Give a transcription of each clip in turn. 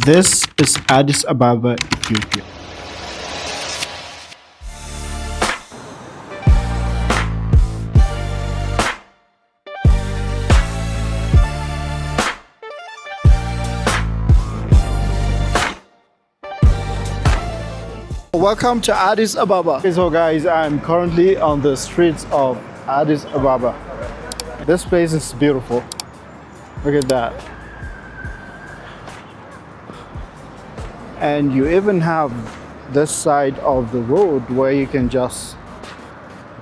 This is Addis Ababa, Ethiopia. Welcome to Addis Ababa. Okay, so guys, I'm currently on the streets of Addis Ababa. This place is beautiful. Look at that. And you even have this side of the road where you can just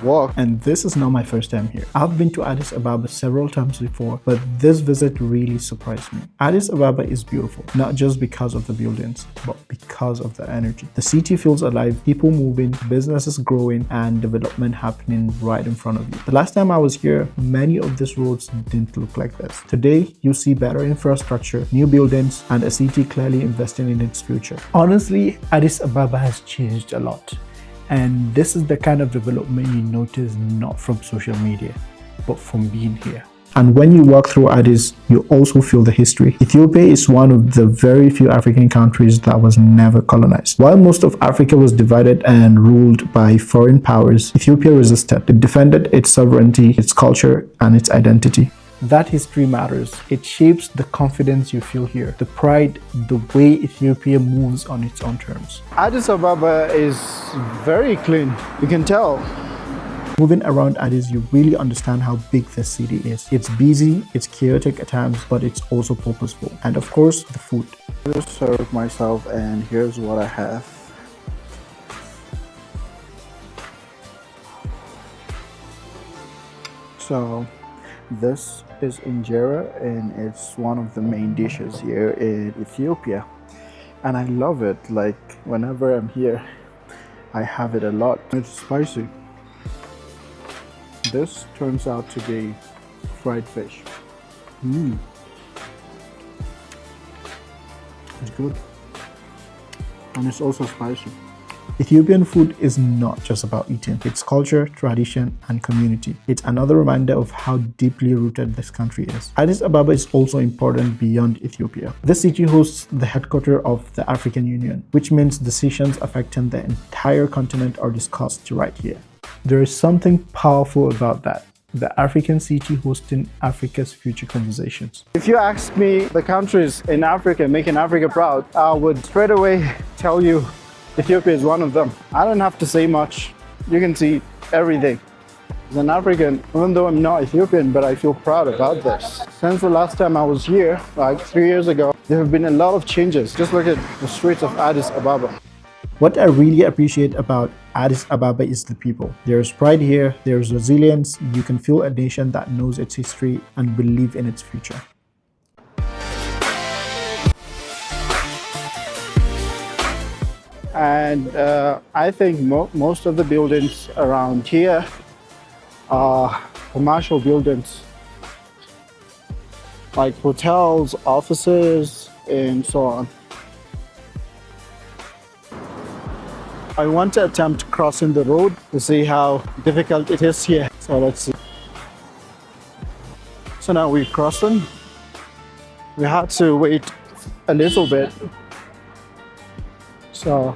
walk. And this is not my first time here. I've been to Addis Ababa several times before, but this visit really surprised me. Addis Ababa is beautiful, not just because of the buildings, but because of the energy. The city feels alive, people moving, businesses growing, and development happening right in front of you. The last time I was here, many of these roads didn't look like this. Today, you see better infrastructure, new buildings, and a city clearly investing in its future. Honestly, Addis Ababa has changed a lot. And this is the kind of development you notice not from social media, but from being here. And when you walk through Addis, you also feel the history. Ethiopia is one of the very few African countries that was never colonized. While most of Africa was divided and ruled by foreign powers, Ethiopia resisted. It defended its sovereignty, its culture, and its identity. That history matters. It shapes the confidence you feel here, the pride, the way Ethiopia moves on its own terms. Addis Ababa is very clean, you can tell. Moving around Addis, you really understand how big this city is. It's busy, it's chaotic at times, but it's also purposeful. And of course, the food. I just served myself and here's what I have. So, this is injera and it's one of the main dishes here in Ethiopia. And I love it, like whenever I'm here, I have it a lot. It's spicy. This turns out to be fried fish. It's good. And it's also spicy. Ethiopian food is not just about eating. It's culture, tradition, and community. It's another reminder of how deeply rooted this country is. Addis Ababa is also important beyond Ethiopia. This city hosts the headquarters of the African Union, which means decisions affecting the entire continent are discussed right here. There is something powerful about that. The African city hosting Africa's future conversations. If you ask me the countries in Africa making Africa proud, I would straight away tell you Ethiopia is one of them. I don't have to say much. You can see everything. As an African, even though I'm not Ethiopian, but I feel proud about this. Since the last time I was here, like 3 years ago, there have been a lot of changes. Just look at the streets of Addis Ababa. What I really appreciate about Addis Ababa is the people. There's pride here, there's resilience. You can feel a nation that knows its history and believe in its future. And I think most of the buildings around here are commercial buildings, like hotels, offices, and so on. I want to attempt crossing the road to see how difficult it is here. So let's see. So now we're crossing. We had to wait a little bit. So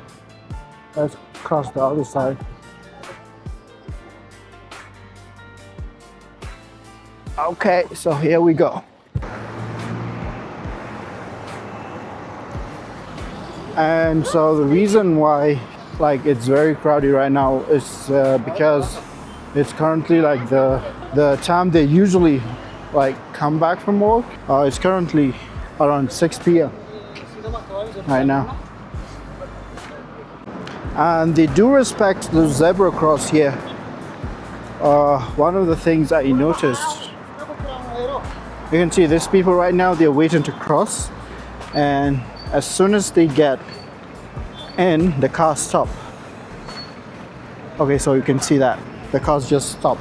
let's cross the other side. Okay, so here we go. And so the reason why it's very crowded right now is because it's currently the time they usually come back from work. It's currently around 6 p.m. right now. And they do respect the zebra cross here. One of the things I noticed, you can see these people right now, they're waiting to cross, and as soon as they get in, the cars stop. Okay, so you can see that the cars just stop,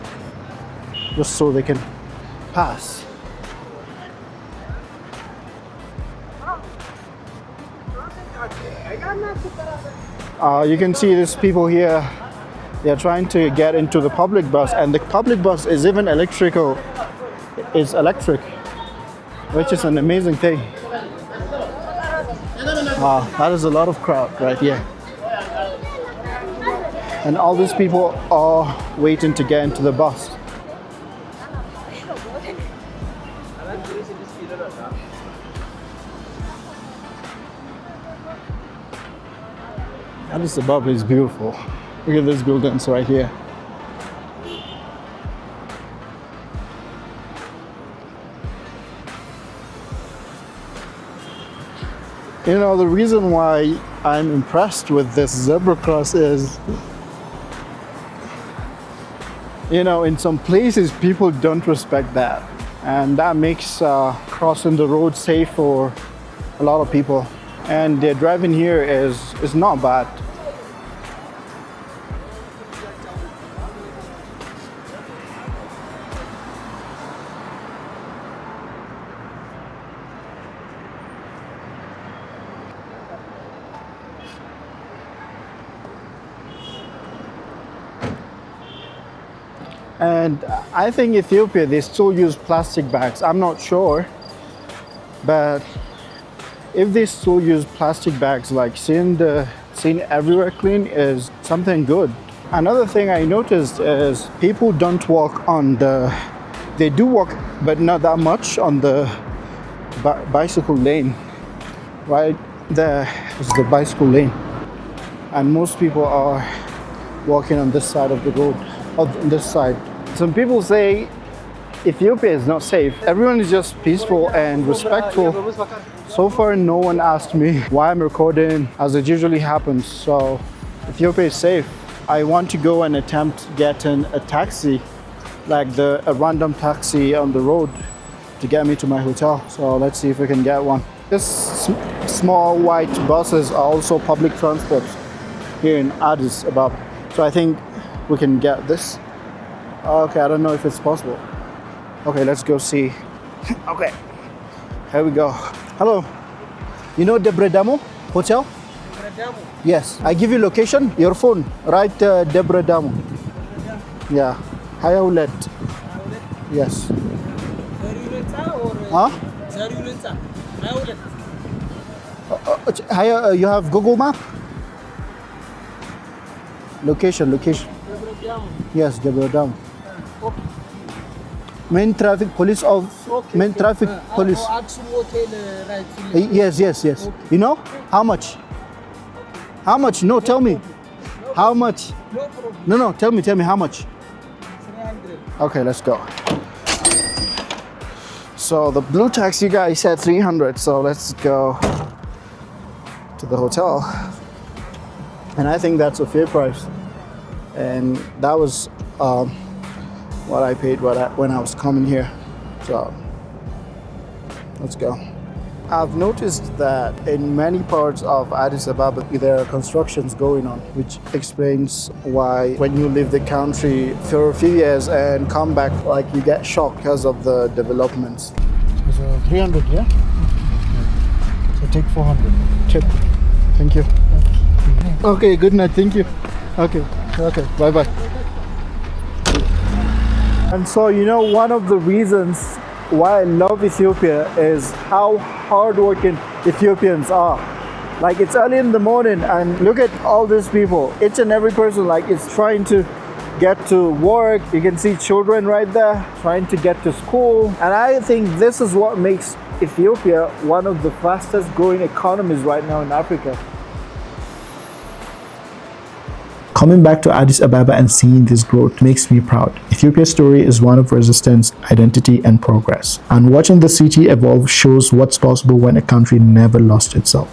just so they can pass. You can see these people here, they're trying to get into the public bus, and the public bus is even electrical. It's electric, which is an amazing thing. That is a lot of crowd right here. And all these people are waiting to get into the bus. Addis Ababa is beautiful. Look at this buildings right here. You know, the reason why I'm impressed with this zebra cross is, you know, in some places people don't respect that. And that makes crossing the road safe for a lot of people. And the driving here is not bad. And I think Ethiopia, they still use plastic bags. I'm not sure, but if they still use plastic bags, like seeing everywhere clean is something good. Another thing I noticed is people don't walk on they do walk, but not that much on the bicycle lane. Right there is the bicycle lane. And most people are walking on this side of the road, on this side. Some people say Ethiopia is not safe. Everyone is just peaceful and respectful. So far, no one asked me why I'm recording, as it usually happens. So Ethiopia is safe. I want to go and attempt getting a taxi, like a random taxi on the road to get me to my hotel. So let's see if we can get one. This small white buses are also public transport here in Addis Ababa. So I think we can get this. Okay, I don't know if it's possible. Okay, let's go see. Okay, here we go. Hello. You know Debredamo Hotel? Debredamo? Yes. I give you location, your phone, right? Debredamo. Yeah. Hayaulet. Yes. Huh? You have Google Map? Location. Yes, Debredamo. Okay. Main traffic police of main traffic police. Yes. Okay. You know how much? How much? No, tell me. How much? No. Tell me how much? 300. Okay, let's go. So the blue taxi guy said 300. So let's go to the hotel. And I think that's a fair price. And that was what I paid when I was coming here. So let's go. I've noticed that in many parts of Addis Ababa there are constructions going on, which explains why when you leave the country for a few years and come back, like, you get shocked because of the developments. So 300, yeah? So take 400. Tip. Thank you. Okay, good night. Thank you. Okay, bye. And so, you know, one of the reasons why I love Ethiopia is how hardworking Ethiopians are. Like, it's early in the morning and look at all these people. Each and every person, like, is trying to get to work. You can see children right there trying to get to school. And I think this is what makes Ethiopia one of the fastest growing economies right now in Africa. Coming back to Addis Ababa and seeing this growth makes me proud. Ethiopia's story is one of resistance, identity, and progress. And watching the city evolve shows what's possible when a country never lost itself.